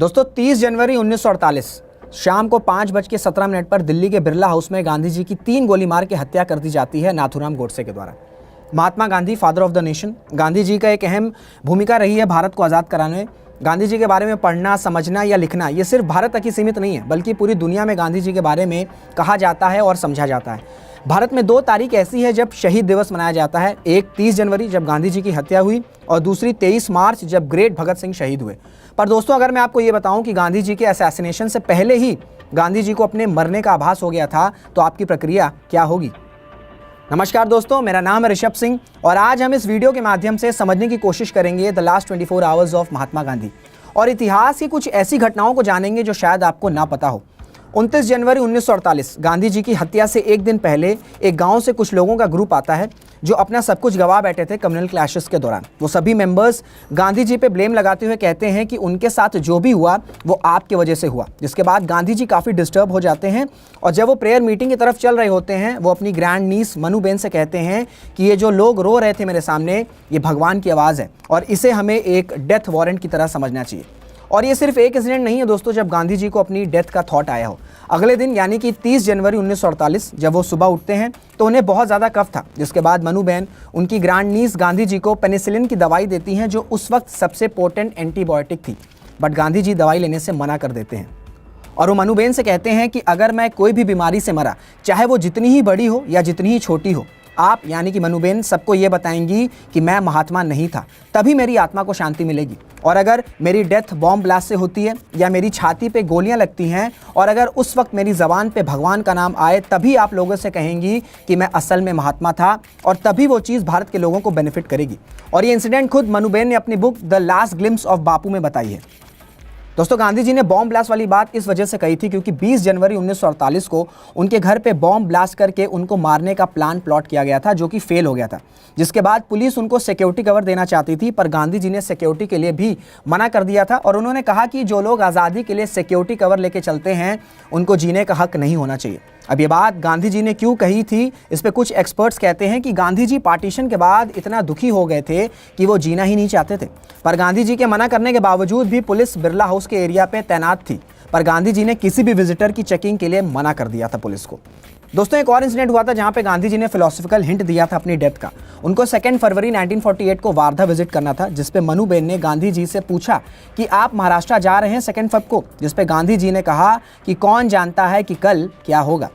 दोस्तों 30 जनवरी 1948 शाम को 5:17 पर दिल्ली के बिरला हाउस में गांधी जी की 3 गोली मार के हत्या कर दी जाती है नाथूराम गोडसे के द्वारा। Mahatma Gandhi, father of the nation, Gandhi ji का एक अहम भूमिका रही है भारत को आज़ाद कराने में। गांधी जी के बारे में पढ़ना, समझना या लिखना ये सिर्फ भारत तक ही सीमित नहीं है, बल्कि पूरी दुनिया में गांधी जी के बारे में कहा जाता है और समझा जाता है। भारत में 2 तारीख ऐसी है जब शहीद दिवस मनाया जाता है, एक 30 जनवरी जब गांधी जी की हत्या हुई और दूसरी 23 मार्च जब ग्रेट भगत सिंह शहीद हुए। पर दोस्तों अगर मैं आपको ये बताऊं कि गांधी जी के असैसिनेशन से पहले ही गांधी जी को अपने मरने का आभास हो गया था, तो आपकी प्रक्रिया क्या होगी? नमस्कार दोस्तों, मेरा नाम है ऋषभ सिंह और आज हम इस वीडियो के माध्यम से समझने की कोशिश करेंगे the last 24 hours of Mahatma Gandhi और इतिहास की कुछ ऐसी घटनाओं को जानेंगे जो शायद आपको ना पता हो। 29 जनवरी 1948 गांधी जी की हत्या से एक दिन पहले एक गांव से कुछ लोगों का ग्रुप आता है जो अपना सब कुछ गवा बैठे थे कम्युनल क्लैशेस के दौरान। वो सभी मेंबर्स गांधी जी पे ब्लेम लगाते हुए कहते हैं कि उनके साथ जो भी हुआ वो आपकी वजह से हुआ। जिसके बाद गांधी जी काफ़ी डिस्टर्ब हो जाते हैं और जब वो प्रेयर मीटिंग की तरफ चल रहे होते हैं, वो अपनी ग्रैंड नीस मनूबेन से कहते हैं कि ये जो लोग रो रहे थे मेरे सामने, ये भगवान की आवाज़ है और इसे हमें एक डेथ वारंट की तरह समझना चाहिए। और ये सिर्फ एक इंसिडेंट नहीं है दोस्तों जब गांधी जी को अपनी डेथ का थॉट आया हो। अगले दिन यानी कि 30 जनवरी 1948 जब वो सुबह उठते हैं तो उन्हें बहुत ज़्यादा कफ था, जिसके बाद मनूबेन उनकी ग्रैंड नीस गांधी जी को पेनिसिलिन की दवाई देती हैं जो उस वक्त सबसे पोटेंट एंटीबायोटिक थी। बट गांधी जी दवाई लेने से मना कर देते हैं और वो मनूबेन से कहते हैं कि अगर मैं कोई भी बीमारी से मरा, चाहे वो जितनी ही बड़ी हो या जितनी ही छोटी हो, आप यानी कि मनूबेन सबको ये बताएंगी कि मैं महात्मा नहीं था, तभी मेरी आत्मा को शांति मिलेगी। और अगर मेरी डेथ बॉम्ब ब्लास्ट से होती है या मेरी छाती पे गोलियां लगती हैं और अगर उस वक्त मेरी ज़बान पे भगवान का नाम आए, तभी आप लोगों से कहेंगी कि मैं असल में महात्मा था और तभी वो चीज़ भारत के लोगों को बेनिफिट करेगी। और ये इंसिडेंट खुद मनूबेन ने अपनी book the last glimpse of Bapu में बताई है। दोस्तों गांधी जी ने बॉम्ब ब्लास्ट वाली बात इस वजह से कही थी क्योंकि 20 जनवरी 1948 को उनके घर पे बॉम्ब ब्लास्ट करके उनको मारने का प्लाट किया गया था, जो कि फेल हो गया था। जिसके बाद पुलिस उनको सिक्योरिटी कवर देना चाहती थी, पर गांधी जी ने सिक्योरिटी के लिए भी मना कर दिया था और उन्होंने कहा कि जो लोग आज़ादी के लिए सिक्योरिटी कवर लेके चलते हैं उनको जीने का हक नहीं होना चाहिए। अब ये बात गांधी जी ने क्यों कही थी, इस पे कुछ एक्सपर्ट्स कहते हैं कि गांधी जी पार्टीशन के बाद इतना दुखी हो गए थे कि वो जीना ही नहीं चाहते थे। पर गांधी जी के मना करने के बावजूद भी पुलिस बिरला हाउस के एरिया पे तैनात थी, पर गांधी जी ने किसी भी विजिटर की चेकिंग के लिए मना कर दिया था पुलिस को। दोस्तों एक और इंसिडेंट हुआ था जहां पे गांधी जी ने फिलोसॉफिकल हिंट दिया था अपनी डेथ का। उनको 2 फरवरी 1948 को वार्धा विजिट करना था, जिसपे मनूबेन ने गांधी जी से पूछा कि आप महाराष्ट्र जा रहे हैं 2 फरवरी को, जिसपे गांधी जी ने कहा कि कौन जानता है कि कल क्या होगा।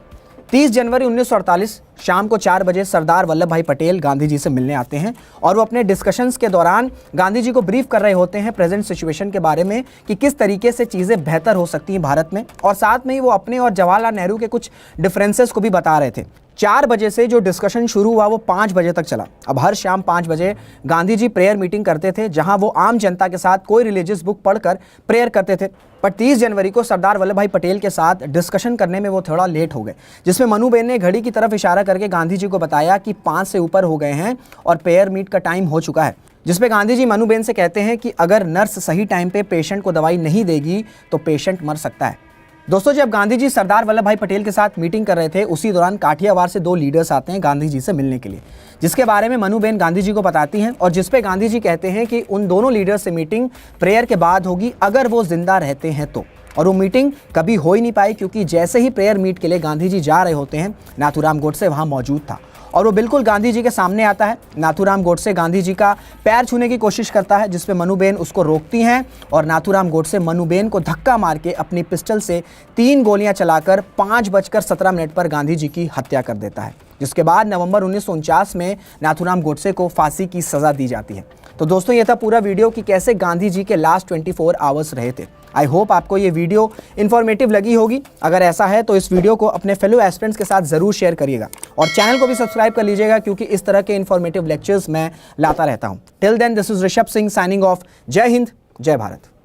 30 जनवरी 1948 शाम को 4 बजे सरदार वल्लभ भाई पटेल गांधी जी से मिलने आते हैं और वो अपने डिस्कशंस के दौरान गांधी जी को ब्रीफ कर रहे होते हैं प्रेजेंट सिचुएशन के बारे में कि किस तरीके से चीज़ें बेहतर हो सकती हैं भारत में, और साथ में ही वो अपने और जवाहरलाल नेहरू के कुछ डिफरेंसेस को भी बता रहे थे। 4 बजे से जो डिस्कशन शुरू हुआ वो 5 बजे तक चला। अब हर शाम 5 बजे गांधी जी प्रेयर मीटिंग करते थे जहां वो आम जनता के साथ कोई रिलीजियस बुक पढ़कर प्रेयर करते थे। पर 30 जनवरी को सरदार वल्लभ भाई पटेल के साथ डिस्कशन करने में वो थोड़ा लेट हो गए, जिसमें मनूबेन ने घड़ी की तरफ इशारा करके गांधी जी को बताया कि 5 से ऊपर हो गए हैं और प्रेयर मीट का टाइम हो चुका है। जिसपे गांधी जी मनूबेन से कहते हैं कि अगर नर्स सही टाइम पे पेशेंट को दवाई नहीं देगी तो पेशेंट मर सकता है। दोस्तों जब गांधी जी सरदार वल्लभ भाई पटेल के साथ मीटिंग कर रहे थे, उसी दौरान काठियावाड़ से 2 लीडर्स आते हैं गांधी जी से मिलने के लिए, जिसके बारे में मनूबेन गांधी जी को बताती हैं और जिसपे गांधी जी कहते हैं कि उन दोनों लीडर्स से मीटिंग प्रेयर के बाद होगी अगर वो जिंदा रहते हैं तो। और वो मीटिंग कभी हो ही नहीं पाई क्योंकि जैसे ही प्रेयर मीट के लिए गांधी जी जा रहे होते हैं, नाथूराम गोडसे वहाँ मौजूद था और वो बिल्कुल गांधी जी के सामने आता है। नाथूराम गोडसे गांधी जी का पैर छूने की कोशिश करता है, जिसपे मनूबेन उसको रोकती हैं और नाथूराम गोडसे मनूबेन को धक्का मार के अपनी पिस्टल से 3 गोलियां चलाकर 5:17 पर गांधी जी की हत्या कर देता है। जिसके बाद नवंबर 1949 में नाथूराम गोडसे को फांसी की सज़ा दी जाती है। तो दोस्तों ये था पूरा वीडियो कि कैसे गांधी जी के लास्ट 24 आवर्स रहे थे। आई होप आपको ये वीडियो इन्फॉर्मेटिव लगी होगी। अगर ऐसा है तो इस वीडियो को अपने फेलो एस्पिरेंट्स के साथ ज़रूर शेयर करिएगा और चैनल को भी सब्सक्राइब कर लीजिएगा क्योंकि इस तरह के इन्फॉर्मेटिव लेक्चर्स मैं लाता रहता हूँ। Till then this is Rishabh Singh signing off. जय हिंद, जय भारत।